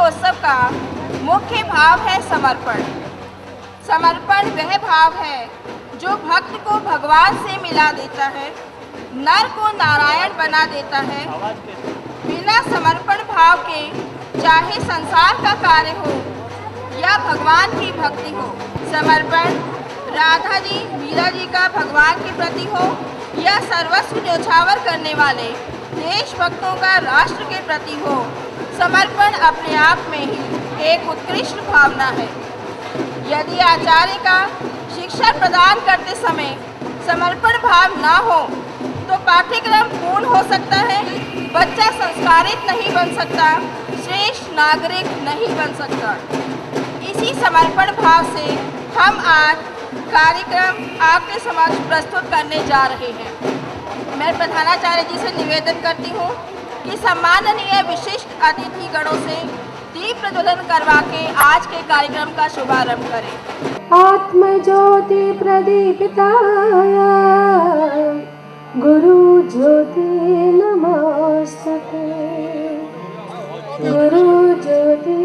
महोत्सव का मुख्य भाव है समर्पण। समर्पण वह भाव है जो भक्त को भगवान से मिला देता है, नर को नारायण बना देता है। बिना समर्पण भाव के चाहे संसार का कार्य हो या भगवान की भक्ति हो, समर्पण राधा जी मीरा जी का भगवान के प्रति हो या सर्वस्व न्यौछावर करने वाले देशभक्तों का राष्ट्र के प्रति हो, समर्पण अपने आप में ही एक उत्कृष्ट भावना है। यदि आचार्य का शिक्षा प्रदान करते समय समर्पण भाव न हो तो पाठ्यक्रम पूर्ण हो सकता है, बच्चा संस्कारित नहीं बन सकता, श्रेष्ठ नागरिक नहीं बन सकता। इसी समर्पण भाव से हम आज कार्यक्रम आपके समक्ष प्रस्तुत करने जा रहे हैं। मैं प्रधानाचार्य जी से निवेदन करती हूँ कि सम्माननीय विशिष्ट अतिथि गणों से दीप प्रज्वलन करवा के आज के कार्यक्रम का शुभारंभ करें। आत्म ज्योति प्रदीपिताय गुरु ज्योति नमस्ते, गुरु ज्योति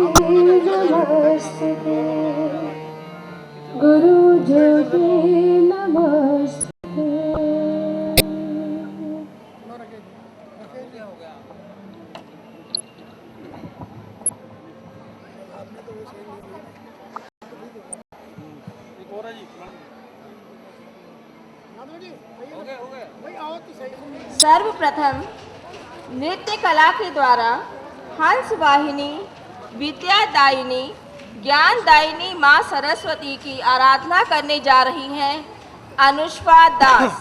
नमस्ते, गुरु ज्योति नमस्ते। सर्वप्रथम नृत्य कला के द्वारा हंस वाहिनी विद्यादायिनी ज्ञानदायिनी माँ सरस्वती की आराधना करने जा रही हैं अनुष्का दास।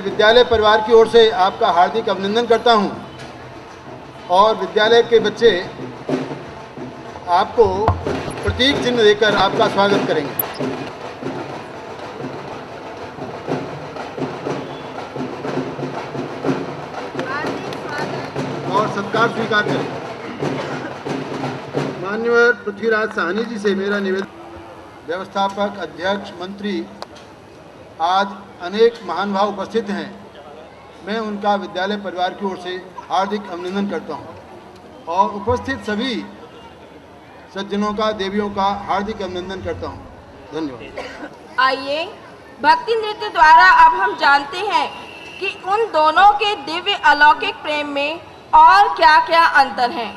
विद्यालय परिवार की ओर से आपका हार्दिक अभिनंदन करता हूं और विद्यालय के बच्चे आपको प्रतीक चिन्ह देकर आपका स्वागत करेंगे। और सत्कार स्वीकार करें। माननीय पृथ्वीराज साहनी जी से मेरा निवेदन, व्यवस्थापक अध्यक्ष मंत्री आज अनेक महान भाव उपस्थित हैं, मैं उनका विद्यालय परिवार की ओर से हार्दिक अभिनंदन करता हूं और उपस्थित सभी सज्जनों का देवियों का हार्दिक अभिनंदन करता हूं। धन्यवाद। आइए भक्ति नृत्य द्वारा अब हम जानते हैं कि उन दोनों के दिव्य अलौकिक प्रेम में और क्या क्या अंतर है।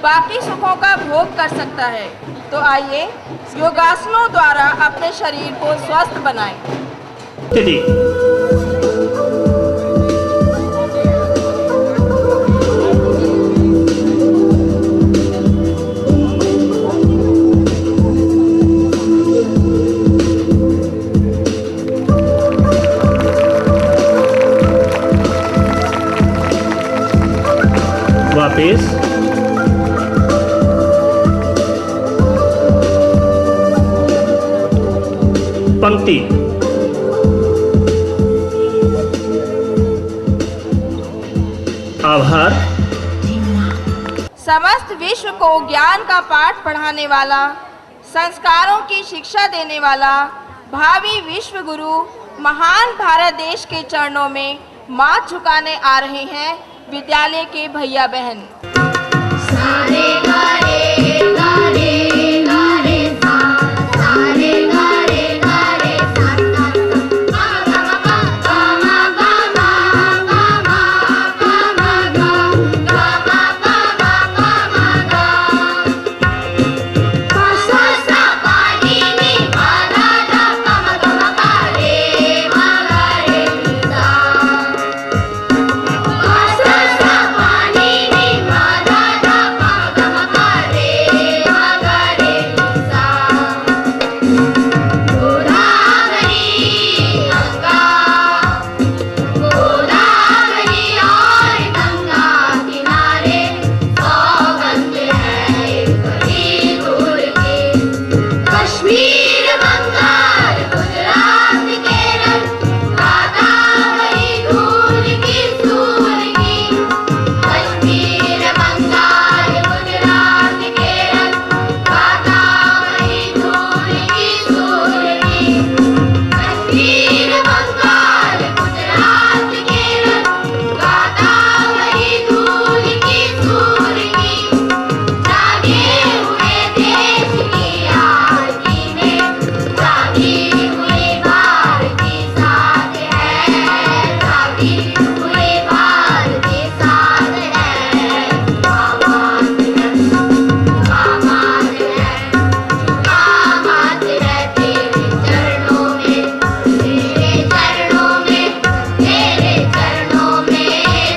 बाकी सुखों का भोग कर सकता है। तो आइए योगासनों द्वारा अपने शरीर को स्वस्थ बनाएं। वापिस पंक्ति। आभार। समस्त विश्व को ज्ञान का पाठ पढ़ाने वाला, संस्कारों की शिक्षा देने वाला भावी विश्व गुरु महान भारत देश के चरणों में माथ झुकाने आ रहे हैं विद्यालय के भैया बहन। सारे गारे गारे गारे सा, सारे गारे गारे सा सा सा, गा गा मा गा मा गा मा गा मा गा गा मा गा मा गा मा गा सा सा पा नी नी पा धा धा पा मा गा मा गा रे सा, सा सा पा नी नी पा धा धा पा मा गा मा गा रे सा। गोदावरी और गंगा किनारे सौगंध है एक दूर की, कश्मीर बंगाल गुजरात केरल गाता वही धूल की सूर की, कश्मीर बंगाल गुजरात केरल गाता वही धूल की सूर की, कश्मीर बंगाल गुजरात केरल गाता वही धूल की सूर की, जागे हुए देश की आरती में जागी हुई भारती साथ है, जागी हुई भारती साथ है। आमाद है, आमाद है, आमाद है तेरे चरणों में, तेरे चरणों में, तेरे चरणों में,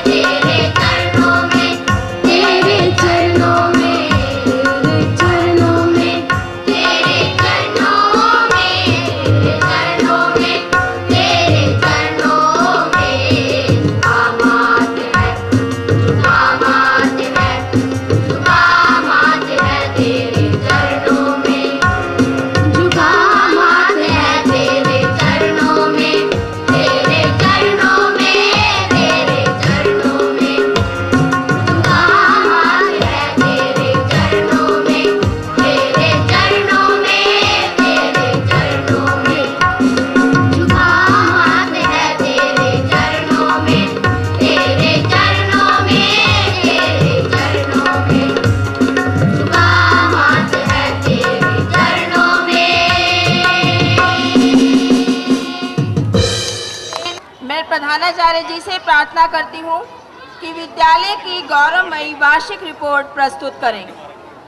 तेरे चरणों में, तेरे चरणों में, तेरे चरणों में, तेरे चरणों में, तेरे चरणों में, आमाद है, आमाद है, आमाद है तेरे चरणों में, जुगामात है तेरे चरणों में, तेरे चरणों में, तेरे चरणों में, जुगामात है तेरे चरणों में, तेरे चरणों में, तेरे चरणों में, जुगामात है तेरे चरणों में, तेरे चरणों में, तेरे चरणों में, जुगामात है तेरे चरणों में। मैं प्रधानाचार्य जी से प्रार्थना करती हूँ कि विद्यालय की गौरवमयी वार्षिक रिपोर्ट प्रस्तुत करें।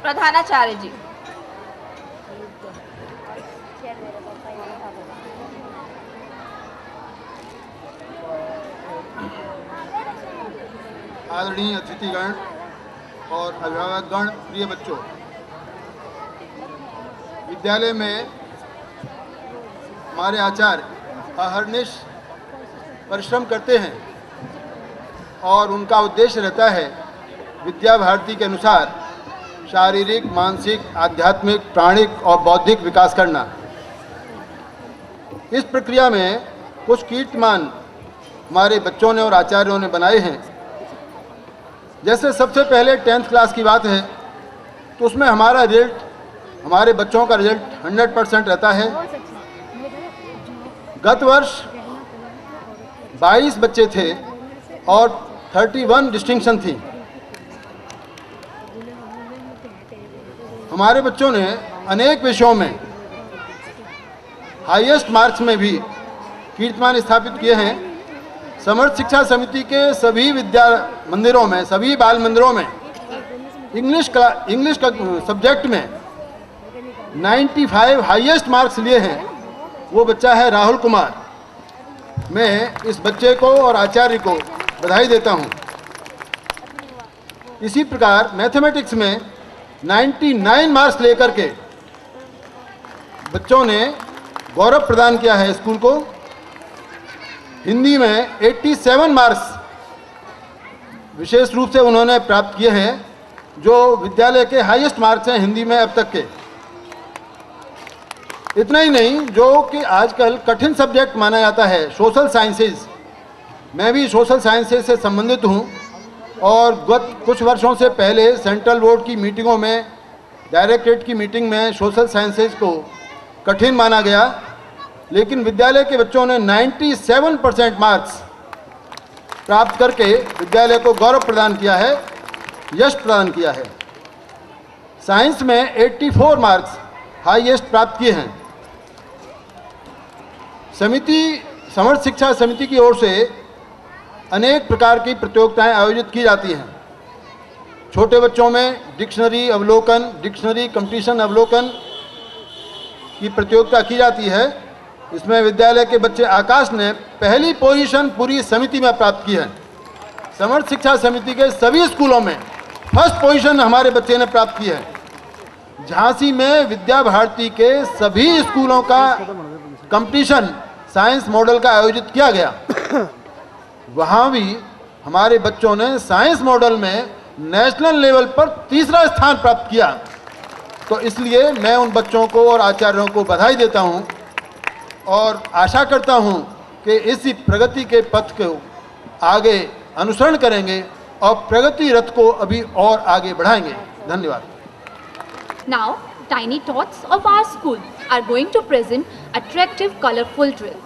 प्रधानाचार्य जी। आदरणीय अतिथिगण और अभिभावकगण, प्रिय बच्चों, विद्यालय में हमारे आचार्य अहर्निश परिश्रम करते हैं और उनका उद्देश्य रहता है विद्या भारती के अनुसार शारीरिक, मानसिक, आध्यात्मिक, प्राणिक और बौद्धिक विकास करना। इस प्रक्रिया में कुछ कीर्तिमान हमारे बच्चों ने और आचार्यों ने बनाए हैं। जैसे सबसे पहले 10th क्लास की बात है तो उसमें हमारा रिजल्ट, हमारे बच्चों का रिजल्ट 100% रहता है। गत वर्ष 22 बच्चे थे और 31 डिस्टिंक्शन थी। हमारे बच्चों ने अनेक विषयों में हाईएस्ट मार्क्स में भी कीर्तिमान स्थापित किए हैं। समर्थ शिक्षा समिति के सभी विद्या मंदिरों में, सभी बाल मंदिरों में इंग्लिश का सब्जेक्ट में 95 हाईएस्ट मार्क्स लिए हैं, वो बच्चा है राहुल कुमार। मैं इस बच्चे को और आचार्य को बधाई देता हूं। इसी प्रकार मैथमेटिक्स में 99 मार्क्स लेकर के बच्चों ने गौरव प्रदान किया है स्कूल को। हिंदी में 87 मार्क्स विशेष रूप से उन्होंने प्राप्त किए हैं, जो विद्यालय के हाईएस्ट मार्क्स हैं हिंदी में अब तक के। इतना ही नहीं, जो कि आजकल कठिन सब्जेक्ट माना जाता है सोशल साइंसेज, मैं भी सोशल साइंसेज से संबंधित हूं और गत कुछ वर्षों से पहले सेंट्रल बोर्ड की मीटिंगों में, डायरेक्टरेट की मीटिंग में सोशल साइंसेज को कठिन माना गया, लेकिन विद्यालय के बच्चों ने 97% मार्क्स प्राप्त करके विद्यालय को गौरव प्रदान किया है, यश प्रदान किया है। साइंस में 84 मार्क्स हाईएस्ट प्राप्त किए हैं। समर्थ शिक्षा समिति की ओर से अनेक प्रकार की प्रतियोगिताएं आयोजित की जाती हैं। छोटे बच्चों में डिक्शनरी अवलोकन, डिक्शनरी कंपटीशन अवलोकन की प्रतियोगिता की जाती है। इसमें विद्यालय के बच्चे आकाश ने पहली पोजीशन पूरी समिति में प्राप्त की है। समर्थ शिक्षा समिति के सभी स्कूलों में फर्स्ट पोजीशन हमारे बच्चे ने प्राप्त की है। झांसी में विद्या भारती के सभी स्कूलों का कंपटीशन साइंस मॉडल का आयोजित किया गया। वहाँ भी हमारे बच्चों ने साइंस मॉडल में नेशनल लेवल पर तीसरा स्थान प्राप्त किया। तो इसलिए मैं उन बच्चों को और आचार्यों को बधाई देता हूँ और आशा करता हूँ कि इसी प्रगति के पथ को आगे अनुसरण करेंगे और प्रगति रथ को अभी और आगे बढ़ाएंगे। धन्यवाद। Now, tiny tots of our school are going to present attractive, colorful drill.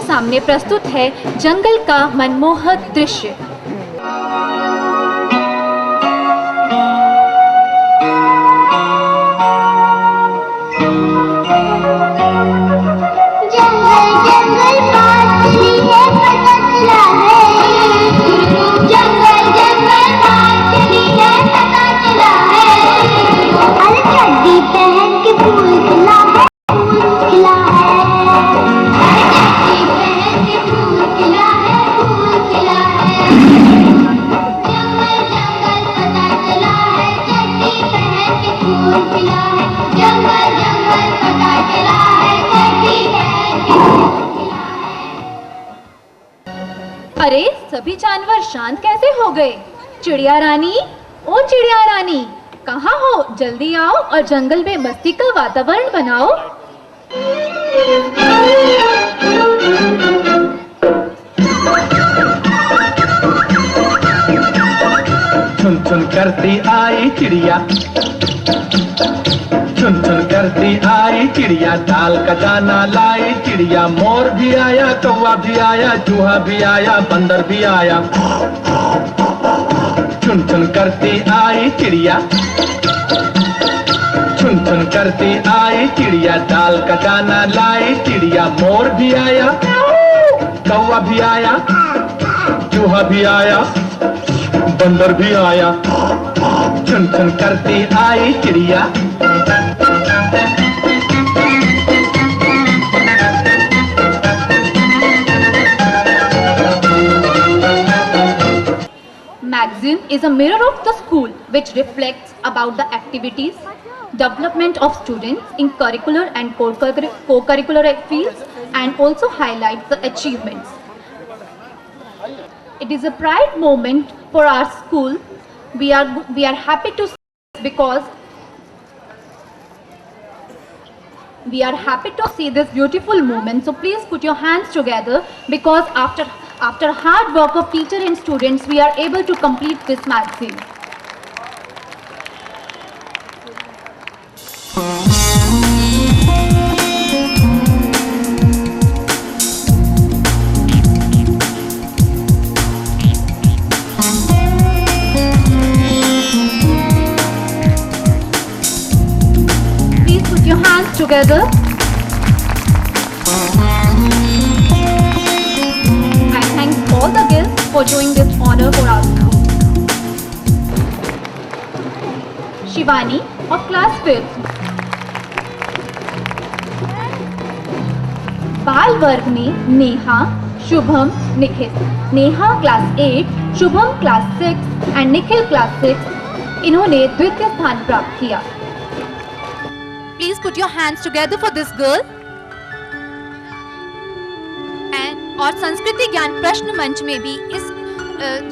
सामने प्रस्तुत है जंगल का मनमोहक दृश्य। है सभी जानवर शांत कैसे हो गए? चिड़िया रानी, ओ चिड़िया रानी, कहाँ हो? जल्दी आओ और जंगल में मस्ती का वातावरण बनाओ। चुन चुन करती आई चिड़िया, चुन चुन करती आई चिड़िया, दाल का दाना लाई चिड़िया। मोर भी आया, कौवा भी आया, चूहा भी आया, बंदर भी आया। चुन चुन करती आई चिड़िया, चुन चुन करती आई चिड़िया, दाल का दाना लाई चिड़िया। मोर भी आया, कौवा भी आया, चूहा भी आया, बंदर भी आया। चुन चुन करती आई चिड़िया। Magazine is a mirror of the school which reflects about the activities, development of students in curricular and co-curricular fields and also highlights the achievements. It is a pride moment for our school. We are happy to see because we are happy to see this beautiful moment. So please put your hands together because after hard work of teacher and students, we are able to complete this magazine. Please put your hands together. I thank all the guests for showing this honor for our school. Shivani of class 5th. बाल वर्ग में Neha, Shubham, Nikhil. Neha class 8, Shubham class 6 and Nikhil class 6. इन्होंने द्वितीय स्थान प्राप्त किया. Please put your hands together for this girl. And और संस्कृति ज्ञान प्रश्न मंच में भी इस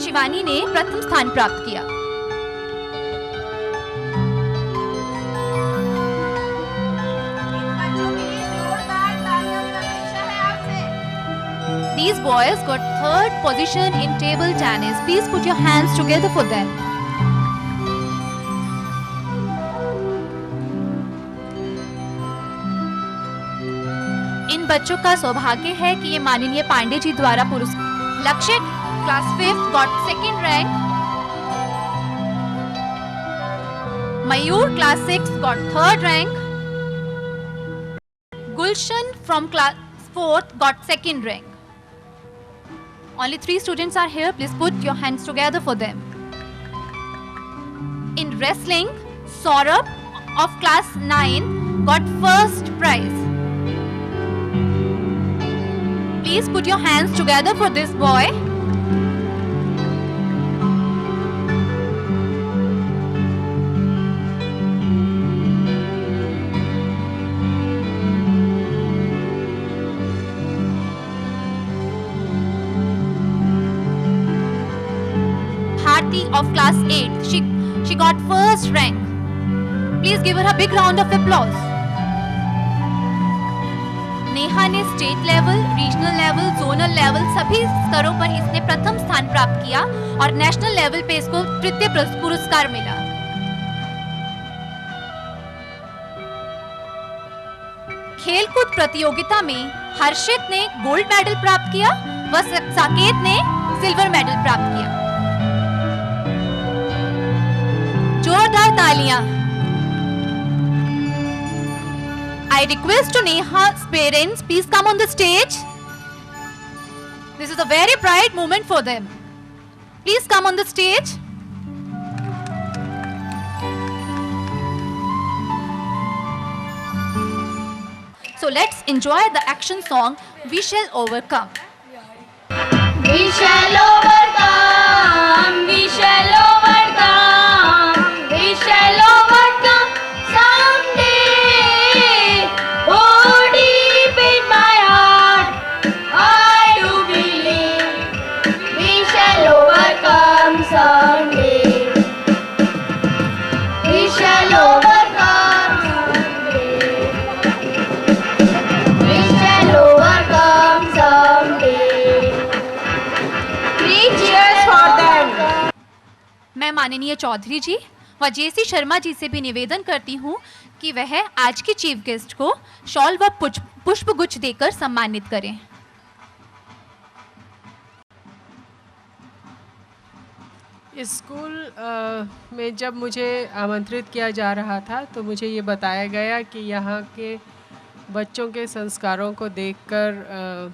शिवानी ने प्रथम स्थान प्राप्त किया. These boys got third position in table tennis. Please put your hands together for them. इन बच्चों का सौभाग्य है कि ये माननीय पांडे जी द्वारा पुरस्कार. लक्ष्य class 5th got second rank. Mayur class 6 got third rank. Gulshan from class 4th got second rank. Only 3 students are here. Please put your hands together for them. In wrestling, Saurabh of class 9 got first prize. Please put your hands together for this boy. Of class 8, she got first rank. Please give her a big round of applause. Neha ने state level, regional level, zonal level सभी स्तरों पर इसने प्रथम स्थान प्राप्त किया और नेशनल लेवल पे इसको तृतीय पुरस्कार मिला. खेलकूद प्रतियोगिता में हर्षित ने गोल्ड मेडल प्राप्त किया व साकेत ने सिल्वर मेडल प्राप्त किया. जोरदार तालियां. I request to Neha's parents, please come on the stage. This is a very pride moment for them. Please come on the stage. So let's enjoy the action song, We Shall Overcome. We shall overcome, we shall overcome, we shall overcome someday. Oh, deep in my heart, I do believe we shall माननीय चौधरी जी व जेसी शर्मा जी से भी निवेदन करती हूँ कि वह आज के चीफ गेस्ट को शॉल व पुष्पगुच्छ देकर सम्मानित करें। स्कूल में जब मुझे आमंत्रित किया जा रहा था तो मुझे ये बताया गया कि यहाँ के बच्चों के संस्कारों को देखकर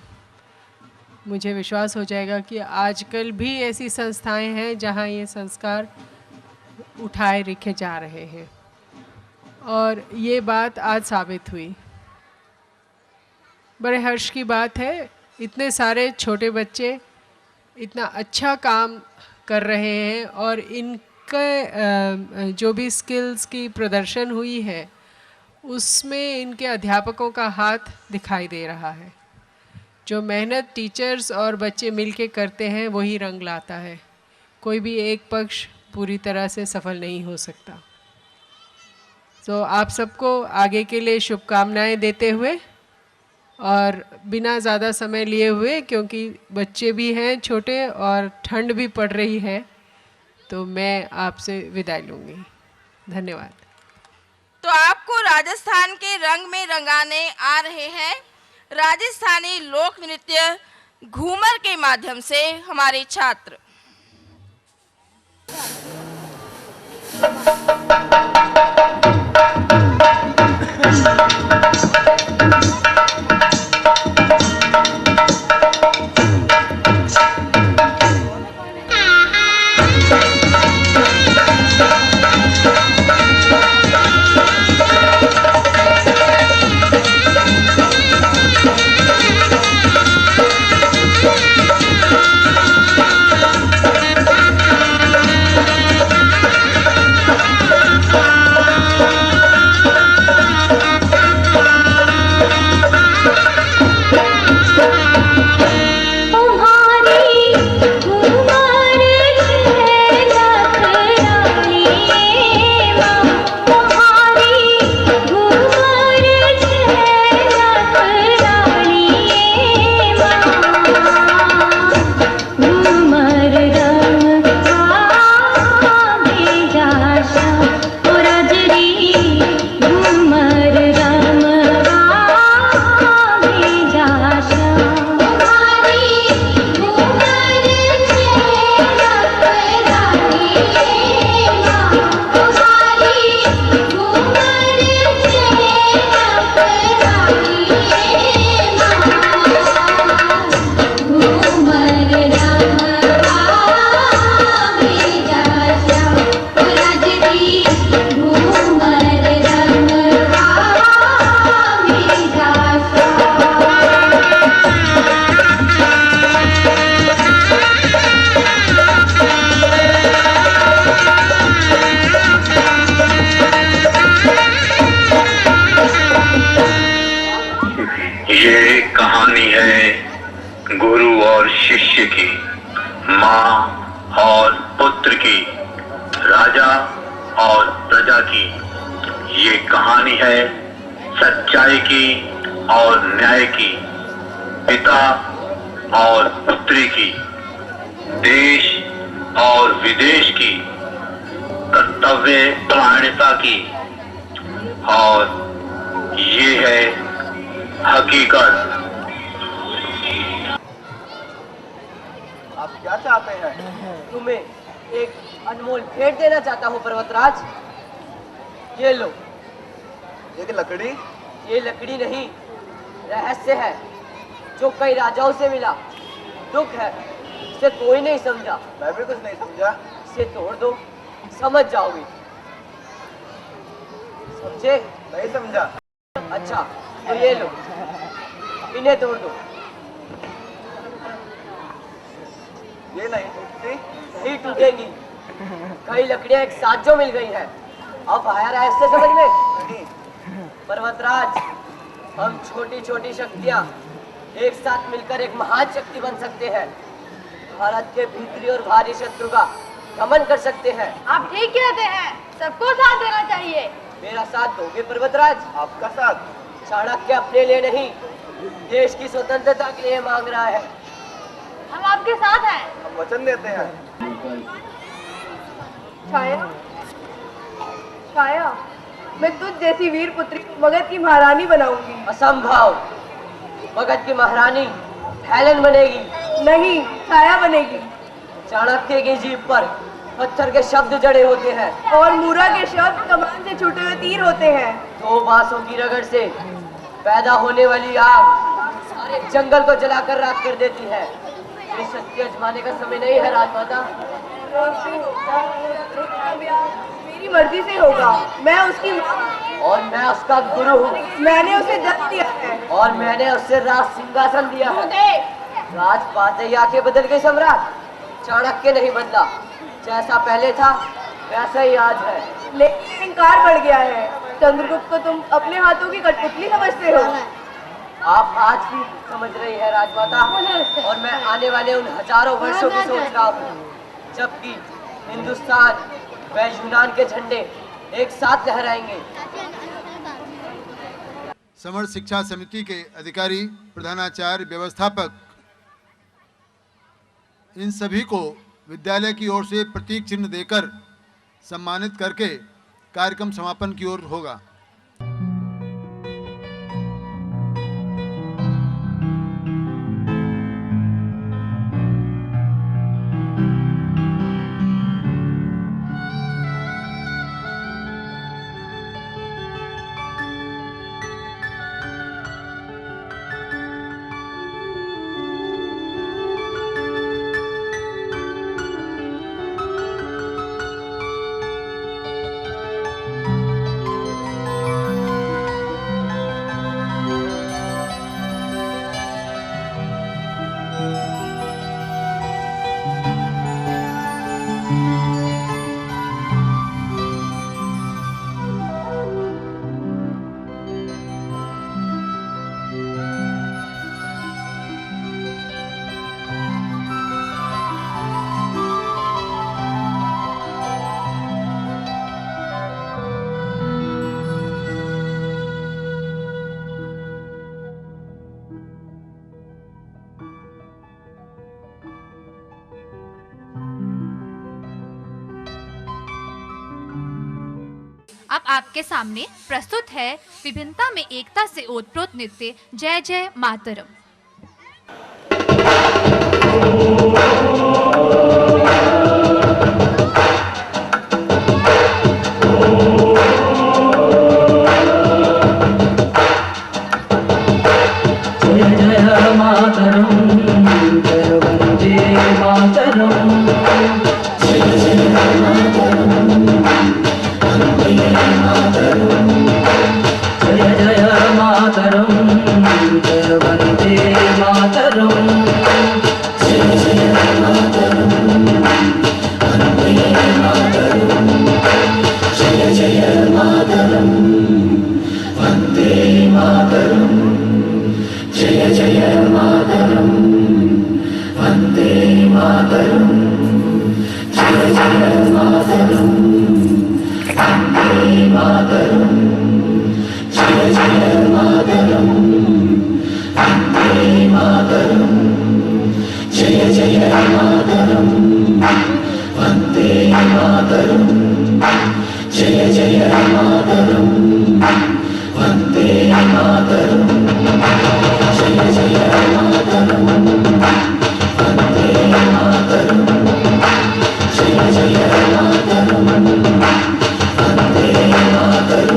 मुझे विश्वास हो जाएगा कि आजकल भी ऐसी संस्थाएं हैं जहाँ ये संस्कार उठाए रखे जा रहे हैं, और ये बात आज साबित हुई। बड़े हर्ष की बात है, इतने सारे छोटे बच्चे इतना अच्छा काम कर रहे हैं और इनके जो भी स्किल्स की प्रदर्शन हुई है उसमें इनके अध्यापकों का हाथ दिखाई दे रहा है। जो मेहनत टीचर्स और बच्चे मिलके करते हैं वही रंग लाता है। कोई भी एक पक्ष पूरी तरह से सफल नहीं हो सकता। तो आप सबको आगे के लिए शुभकामनाएं देते हुए और बिना ज़्यादा समय लिए हुए, क्योंकि बच्चे भी हैं छोटे और ठंड भी पड़ रही है, तो मैं आपसे विदाई लूँगी। धन्यवाद। तो आपको राजस्थान के रंग में रंगाने आ रहे हैं राजस्थानी लोक नृत्य घूमर के माध्यम से हमारे छात्र। शिष्य की, माँ और पुत्र की, राजा और प्रजा की। ये कहानी है सच्चाई की और न्याय की, पिता और पुत्री की, देश और विदेश की, कर्तव्य परायणता की। और ये है हकीकत। आप क्या चाहते हैं? तुम्हें एक अनमोल भेंट देना चाहता हूँ पर्वतराज। ये लो। एक लकड़ी? ये लकड़ी नहीं, रहस्य है जो कई राजाओं से मिला। दुख है, इसे कोई नहीं समझा। मैं भी कुछ नहीं समझा। इसे तोड़ दो, समझ जाओगे। समझे? नहीं समझा। अच्छा, तो ये लो, इन्हें तोड़ दो। ये नहीं टूटती? नहीं टूटेंगी। कई लकड़ियां एक साथ जो मिल गई है। अब आया रहस्य समझ में? नहीं। पर्वतराज, हम छोटी छोटी शक्तियां एक साथ मिलकर एक महान शक्ति बन सकते हैं। भारत के भीतरी और भारी शत्रु का दमन कर सकते हैं। आप ठीक कहते हैं, सबको साथ देना चाहिए। मेरा साथ दोगे पर्वतराज? आपका साथ? चाणक्य अपने लिए नहीं, देश की स्वतंत्रता के लिए मांग रहा है। हम आपके साथ हैं। हम वचन देते हैं। छाया, छाया, मैं तुझ जैसी वीर पुत्री मगध की महारानी बनाऊंगी। असंभव। मगध की महारानी हेलेन बनेगी। नहीं, छाया बनेगी। चाणक्य की जीभ पर पत्थर के शब्द जड़े होते हैं और मूरा के शब्द कमान से छूटे हुए तीर होते हैं। दो बांसों की रगड़ से पैदा होने वाली आग सारे जंगल को जलाकर राख कर देती है। ये सत्य अजमाने का समय नहीं है राजमाता। मेरी मर्जी से होगा। मैं उसकी और मैं उसका गुरु हूँ। मैंने उसे जन्म दिया है और मैंने उसे राज सिंहासन दिया है। राज पाते ही आंखें बदल गई सम्राट। चाणक्य नहीं बदला, जैसा पहले था वैसा ही आज है। लेकिन इंकार बढ़ गया है। चंद्रगुप्त को तुम अपने हाथों की कठपुतली समझते हो। आप आज भी समझ रही है राजमाता, और मैं आने वाले उन हजारों वर्षों की सोच रहा हूँ जबकि हिंदुस्तान व यूनान के झंडे एक साथ लहराएंगे। समर्थ शिक्षा समिति के अधिकारी, प्रधानाचार्य, व्यवस्थापक, इन सभी को विद्यालय की ओर से प्रतीक चिन्ह देकर सम्मानित करके कार्यक्रम समापन की ओर होगा। अब आपके सामने प्रस्तुत है विभिन्नता में एकता से ओतप्रोत नृत्य जय जय मातरम। जय जय मातरम, जय वंदे मातरम, जय जय मातरम, जय जय मातरम, जय वंदे मातरम, जय जय मातरम, वंदे मातरम, जय जय मातरम, वंदे मातरम, जय जय मातरम, वंदे मातरम, जय जय मातरम, वंदे मातरम, जय जय मातरम, वंदे मातरम, जय जय मातरम, वंदे मातरम, जय जय मातरम, वंदे मातरम, जय जय मातरम, वंदे मातरम, जय जय मातरम, वंदे मातरम।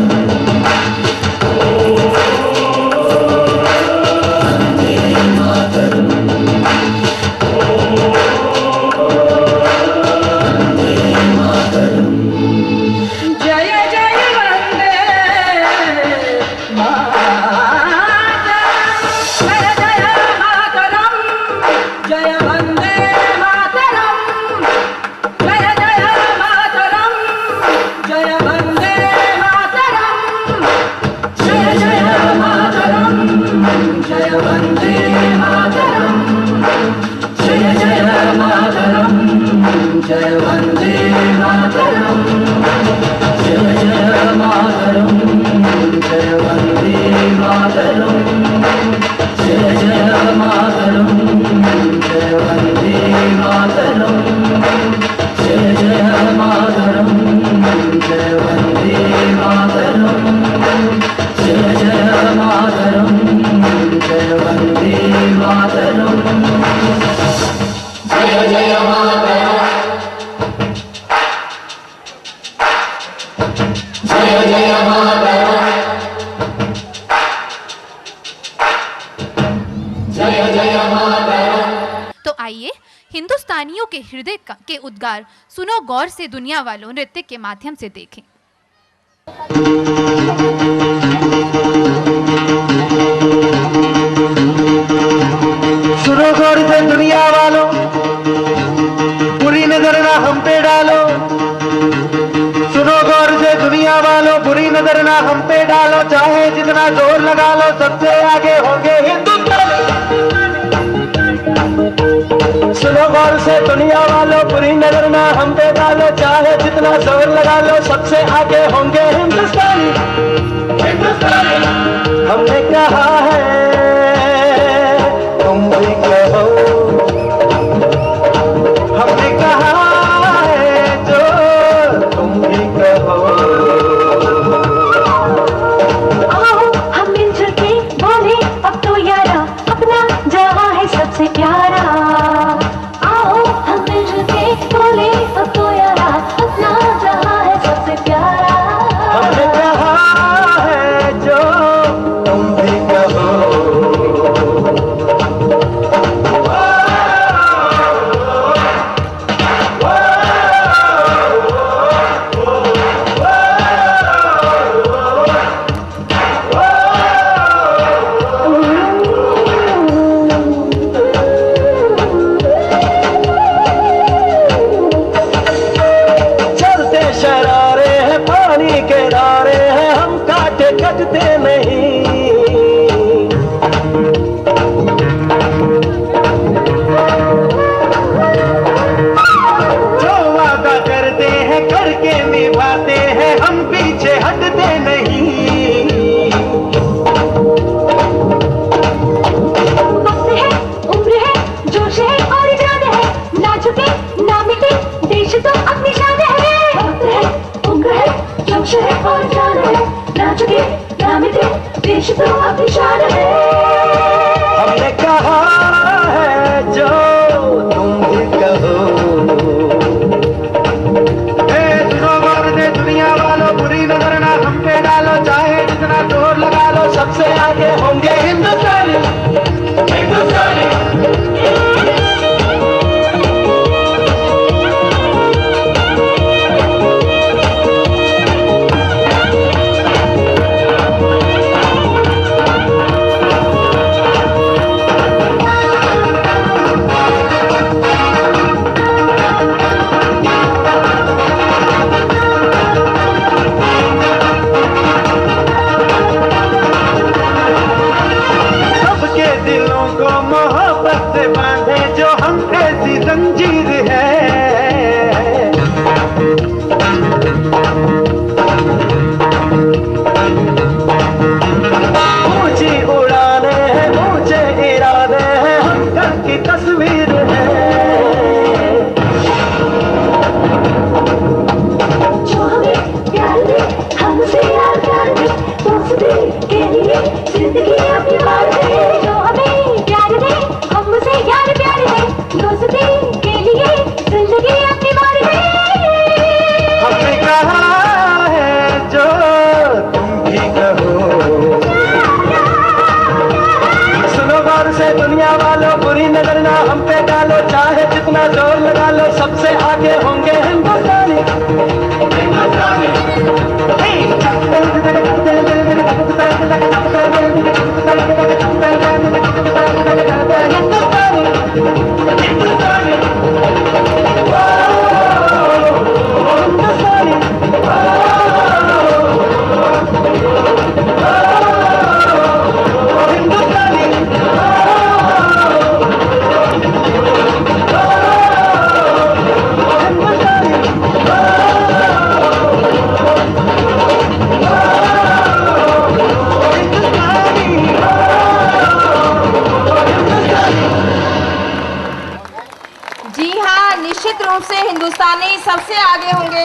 तो आइए हिंदुस्तानियों के हृदय के उद्गार सुनो गौर से दुनिया वालों नृत्य के माध्यम से देखें। सुनो गौर से दुनिया वालों, बुरी नजर ना हम पे डालो। सुनो गौर से दुनिया वालों, बुरी नजर ना हम पे डालो। चाहे जितना जोर लगा लो, सबसे आगे होंगे हिंदुस्तानी। सुनो गौर से दुनिया वालों, बुरी नजर ना हम पे डालो। चाहे जितना जोर लगा लो, सबसे आगे होंगे हिंदुस्तानी। हमने कहा है, तुम भी कहो। हमने कहा है जो तुम भी कहो। आओ हम मिलजुल के बोले अब तो यारा, अपना जहां है सबसे प्यारा। आओ हम मिलजुल के बोले अब तो यारा, अपना जहां है सबसे प्यारा। हमने कहा है जो तुम भी कहो। चलते शरारे हैं, पानी के धारे हैं, हम काटे कटते नहीं। जो वादा करते हैं करके निभाते हैं, हम पीछे हटते नहीं। वक्त है, उम्र है, जोश है और इरादा है, ना झुके ना मिटे, देश तो अपनी शान है। वक्त है, उम्र है, जोश है और इरादा है, ना झुके ना मिटे, देश तो अपनी शान है। हमने कहा है जो तुम भी कहो। सुनो गौर से दुनिया वालों, बुरी नजर ना हम पे डालो। चाहे जितना जोर लगा लो, सबसे आगे होंगे हिंदुस्तानी। सबके दिलों को मोहब्बत से बांधे जो हम ऐसी जंजीर है। ऊंची उड़ाने हैं, ऊंचे इरादे हैं, हम कल की तस्वीर है। जो हमें प्यार दे, हमसे यार प्यार दे, दोस्ती के लिए जिंदगी अपनी मार दे। जो हमें प्यार दे, हमसे यार प्यार दे, दोस्ती के लिए जिंदगी अपनी मार दे। हमने कहा है जो तुम भी कहो। सुनो गौर से दुनिया वालों, बुरी नजर ना हम पे डालो। चाहे जितना जोर लगा लो, सबसे आगे होंगे हिंदुस्तानी। जी हाँ, निश्चित रूप से हिंदुस्तानी सबसे आगे होंगे।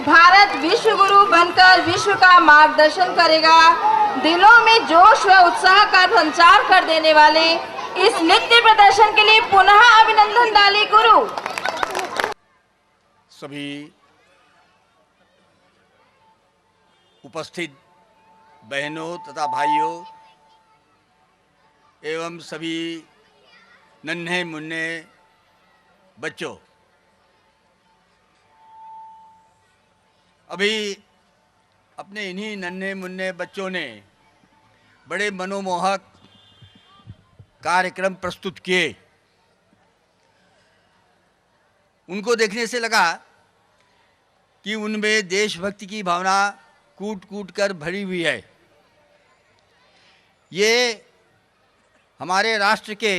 भारत विश्व गुरु बनकर विश्व का मार्गदर्शन करेगा। दिलों में जोश व उत्साह का संचार कर देने वाले इस नृत्य प्रदर्शन के लिए पुनः अभिनंदन डाले गुरु। सभी उपस्थित बहनों तथा भाइयों, एवं सभी नन्हे मुन्ने बच्चों, अभी अपने इन्हीं नन्हे मुन्ने बच्चों ने बड़े मनोमोहक कार्यक्रम प्रस्तुत किए। उनको देखने से लगा कि उनमें देशभक्ति की भावना कूट कूट कर भरी हुई है। ये हमारे राष्ट्र के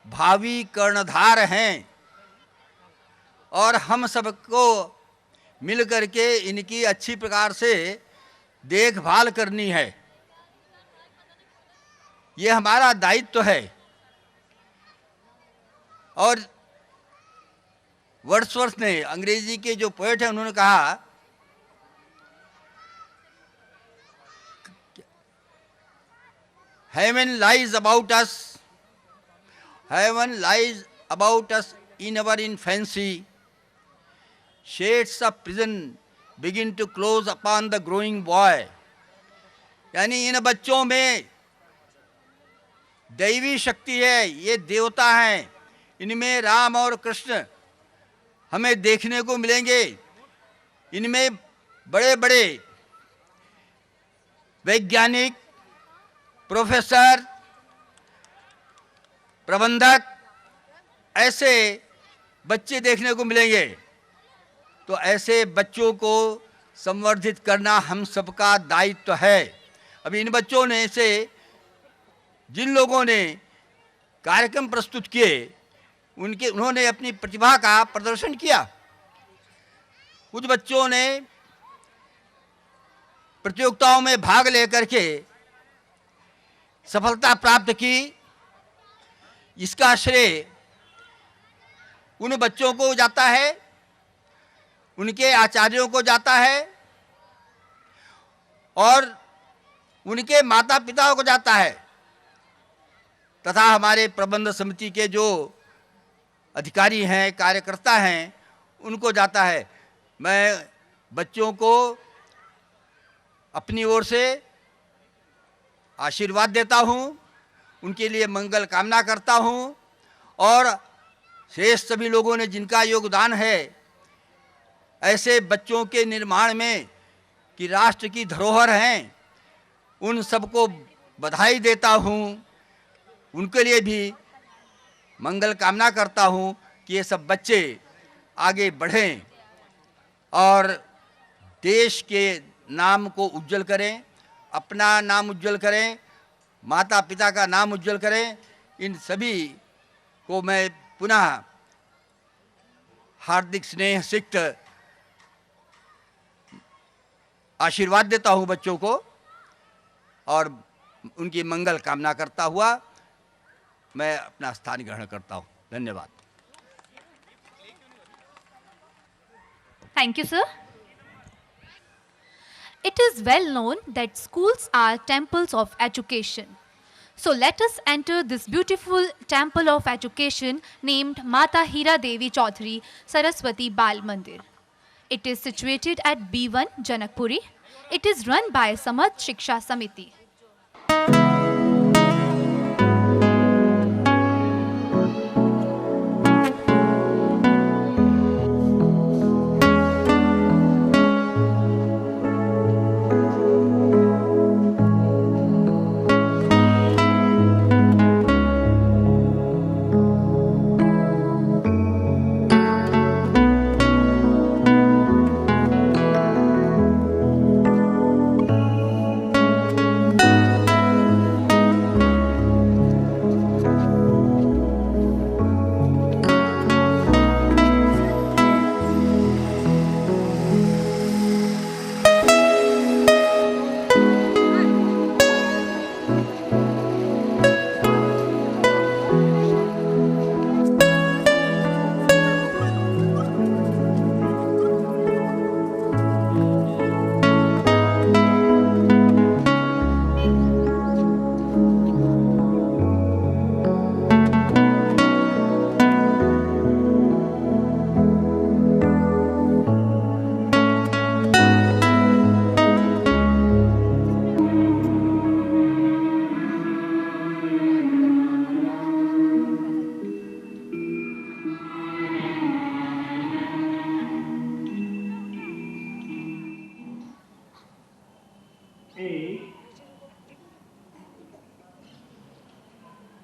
भावी कर्णधार हैं और हम सबको मिल करके इनकी अच्छी प्रकार से देखभाल करनी है। ये हमारा दायित्व है। और वर्ड्सवर्थ ने, अंग्रेजी के जो पोएट हैं, उन्होंने कहा Heaven lies about us, heaven lies about us in our infancy. Shades of prison begin to close upon the growing boy. यानी इन बच्चों में दैवी शक्ति है, ये देवता हैं, इनमें राम और कृष्ण हमें देखने को मिलेंगे। इनमें बड़े बड़े वैज्ञानिक, प्रोफेसर, प्रबंधक, ऐसे बच्चे देखने को मिलेंगे। तो ऐसे बच्चों को संवर्धित करना हम सबका दायित्व है। अभी इन बच्चों ने से जिन लोगों ने कार्यक्रम प्रस्तुत किए, उन्होंने अपनी प्रतिभा का प्रदर्शन किया। कुछ बच्चों ने प्रतियोगिताओं में भाग लेकर के सफलता प्राप्त की। इसका श्रेय उन बच्चों को जाता है, उनके आचार्यों को जाता है और उनके माता पिता को जाता है, तथा हमारे प्रबंध समिति के जो अधिकारी हैं, कार्यकर्ता हैं, उनको जाता है। मैं बच्चों को अपनी ओर से आशीर्वाद देता हूँ, उनके लिए मंगल कामना करता हूँ और शेष सभी लोगों ने जिनका योगदान है ऐसे बच्चों के निर्माण में कि राष्ट्र की धरोहर हैं, उन सबको बधाई देता हूँ। उनके लिए भी मंगल कामना करता हूँ कि ये सब बच्चे आगे बढ़ें और देश के नाम को उज्जवल करें, अपना नाम उज्जवल करें, माता पिता का नाम उज्जवल करें। इन सभी को मैं पुनः हार्दिक स्नेह सिक्त आशीर्वाद देता हूँ बच्चों को और उनकी मंगल कामना करता हुआ मैं अपना स्थान ग्रहण करता हूँ। धन्यवाद। Thank you, sir. It is well known that schools are temples of education. So let us enter this beautiful temple of education named Mata Hira Devi Chaudhary Saraswati Bal Mandir. It is situated at B1 Janakpuri. It is run by Samarth Shiksha Samiti.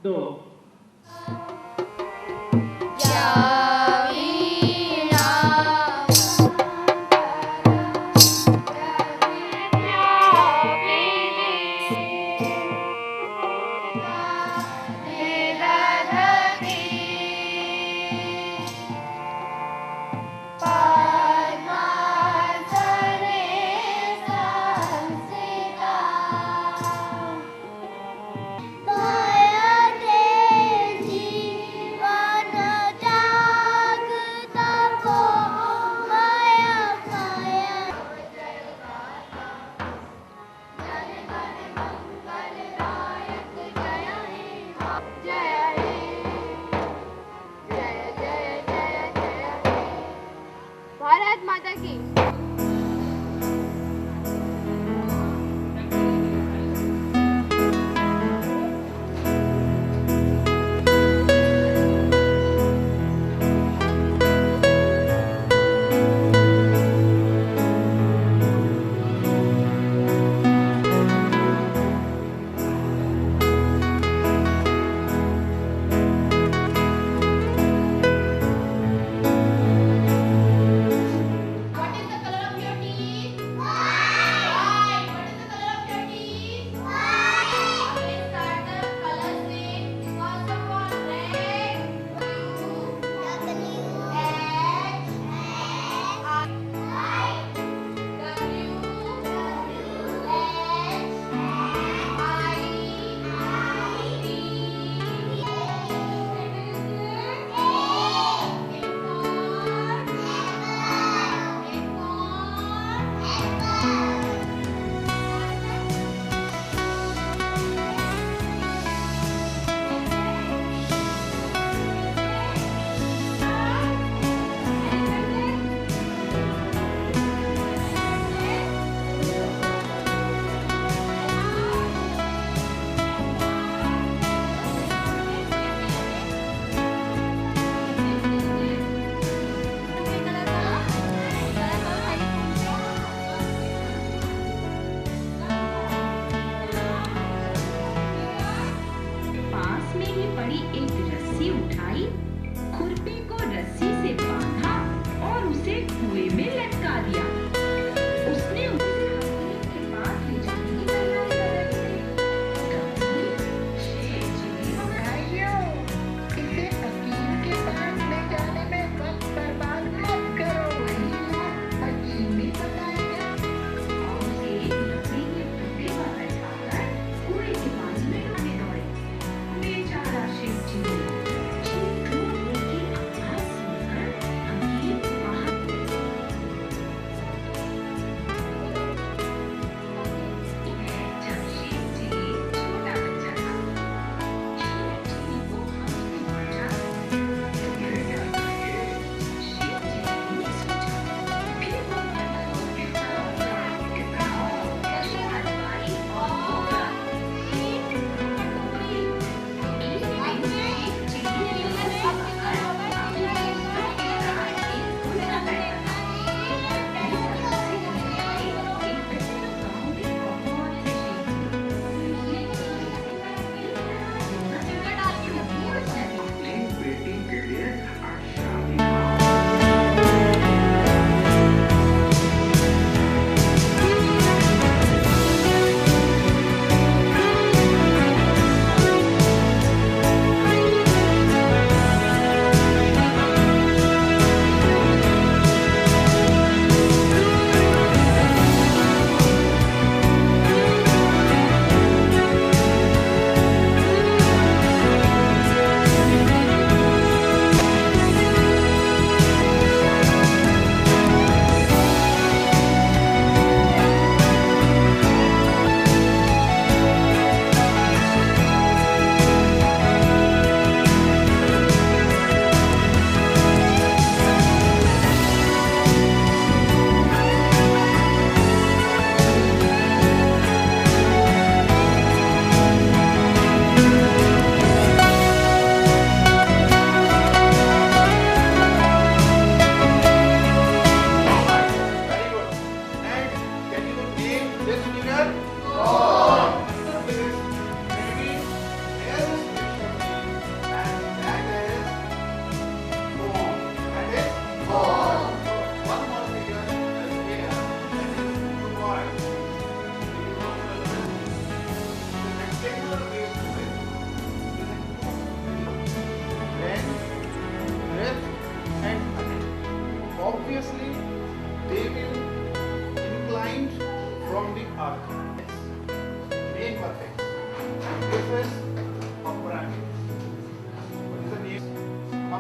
2 Bharat माता की।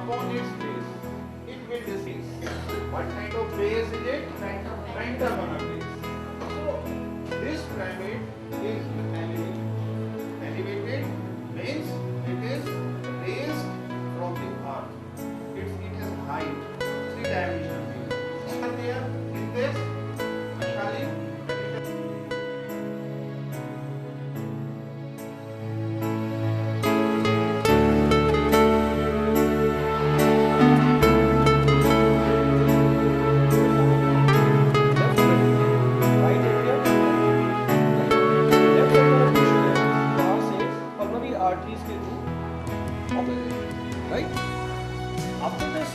upon its base, it will decrease. What kind of base is it? Pentagonal base. So this pyramid is elevated. Elevated means it is raised from the earth. It has height, three-dimensional view. There in this Ashali. Arteries के through opposite, right? After this,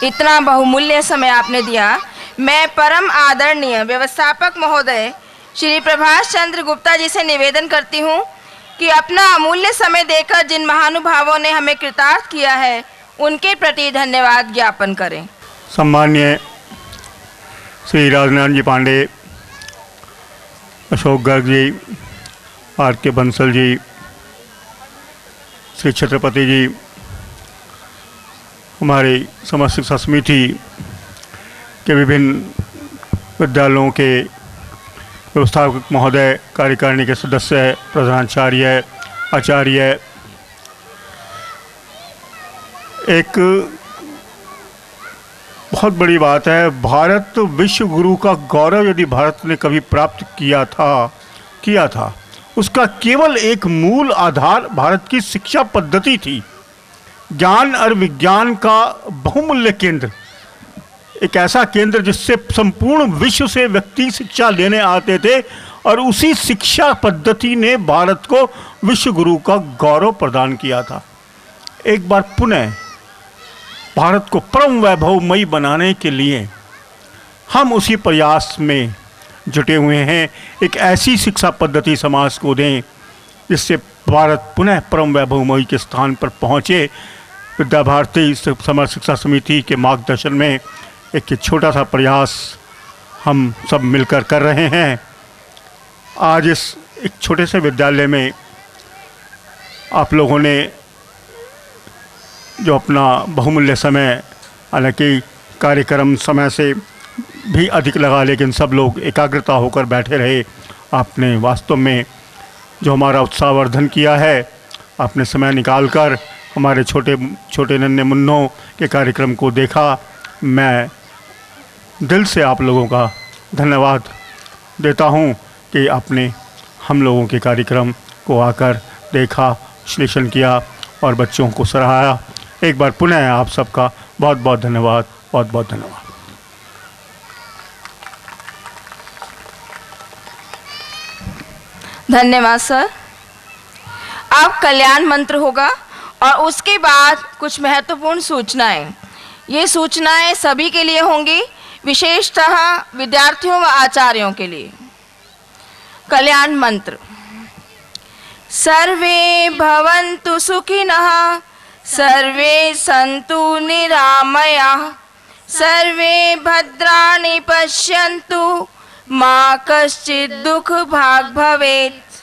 इतना बहुमूल्य समय आपने दिया। मैं परम आदरणीय व्यवस्थापक महोदय श्री प्रभाष चंद्र गुप्ता जी से निवेदन करती हूँ कि अपना अमूल्य समय देकर जिन महानुभावों ने हमें कृतार्थ किया है उनके प्रति धन्यवाद ज्ञापन करें। सम्मान्य श्री राजनारायण जी पांडे, अशोक गर्ग जी, आर के बंसल जी, श्री छत्रपति जी, हमारी समस्त शिक्षा समिति के विभिन्न विद्यालयों के व्यवस्थापक महोदय, कार्यकारिणी के सदस्य, प्रधानाचार्य, आचार्य, एक बहुत बड़ी बात है। भारत विश्व गुरु का गौरव यदि भारत ने कभी प्राप्त किया था उसका केवल एक मूल आधार भारत की शिक्षा पद्धति थी। ज्ञान और विज्ञान का बहुमूल्य केंद्र, एक ऐसा केंद्र जिससे संपूर्ण विश्व से व्यक्ति शिक्षा लेने आते थे, और उसी शिक्षा पद्धति ने भारत को विश्व गुरु का गौरव प्रदान किया था। एक बार पुनः भारत को परम वैभवमयी बनाने के लिए हम उसी प्रयास में जुटे हुए हैं। एक ऐसी शिक्षा पद्धति समाज को दें जिससे भारत पुनः परम वैभवमयी के स्थान पर पहुँचे। विद्या भारती समर्थ शिक्षा समिति के मार्गदर्शन में एक छोटा सा प्रयास हम सब मिलकर कर रहे हैं। आज इस एक छोटे से विद्यालय में आप लोगों ने जो अपना बहुमूल्य समय, हालांकि कार्यक्रम समय से भी अधिक लगा, लेकिन सब लोग एकाग्रता होकर बैठे रहे। आपने वास्तव में जो हमारा उत्साहवर्धन किया है, आपने समय निकालकर हमारे छोटे छोटे नन्हे मुन्नों के कार्यक्रम को देखा। मैं दिल से आप लोगों का धन्यवाद देता हूं कि आपने हम लोगों के कार्यक्रम को आकर देखा, विश्लेषण किया और बच्चों को सराहा। एक बार पुनः आप सबका बहुत बहुत धन्यवाद, बहुत बहुत धन्यवाद। धन्यवाद सर। अब कल्याण मंत्र होगा और उसके बाद कुछ महत्वपूर्ण सूचनाएं। ये सूचनाएं सभी के लिए होंगी, विशेषतः विद्यार्थियों व आचार्यों के लिए। कल्याण मंत्र। सर्वे भवन्तु सुखिनः, सर्वे सन्तु निरामयाः, सर्वे भद्राणि पश्यन्तु, मा कश्चित् दुःख भाग् भवेत्।